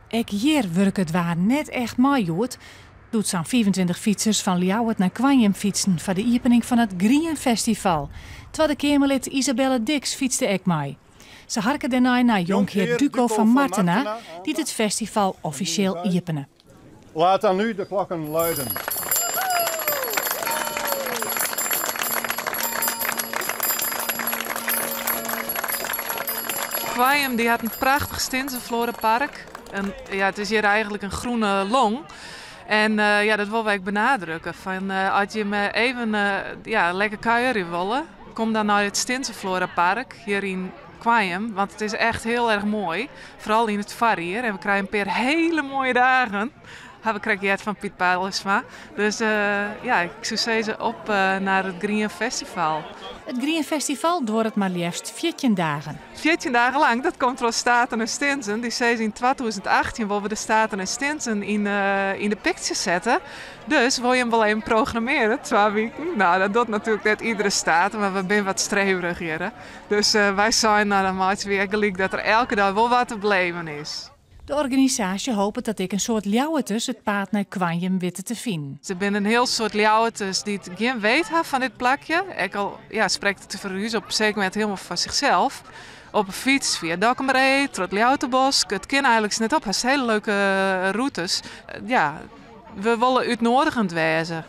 Ek hier werkt het waar net echt mooi joet. Doet zo'n 25 fietsers van Ljouwert naar Kwanjem fietsen voor de opening van het Green Festival. Tweede Kamerlid Isabelle Dix fietste ek mee. Ze harken daarna naar jonkheer Duco van Martena, die het festival officieel openen. Laat dan nu de klokken luiden. Kwanjem die had een prachtig Stinsenvlorenpark. En ja, het is hier eigenlijk een groene long. En ja, dat wil ik benadrukken. Van, als je me even lekker kuieren willen, kom dan naar het Stinsenvlorenpark hier in Kwanjem. Want het is echt heel erg mooi. Vooral in het var hier. En we krijgen een paar hele mooie dagen. We krijgen het van Piet Paulusma. Dus ik zou zeggen op naar het Green Festival. Het Green Festival duurt het maar liefst 14 dagen. 14 dagen lang, dat komt door Staten en Stinsen. Die zei in 2018 willen we de Staten en Stinsen in de picture zetten. Dus wil je hem wel even programmeren, 2 weken. Nou, dat doet natuurlijk net iedere staat, maar we zijn wat streverig hier. Dus wij zijn naar de maatje weer gelijk dat er elke dag wel wat te beleven is. De organisatie hoopt dat ik een soort Ljouwertus het paard naar Kwanjem witte te vinden. Ze zijn een heel soort Ljouwertus die het geen weet hebben van dit plakje. Ik al spreekt het voor u op een zeker moment helemaal van zichzelf. Op een fiets via Dokkummeree, tot Ljouwertebos. Het kan eigenlijk net op. Het zijn hele leuke routes. We willen uitnodigend wezen.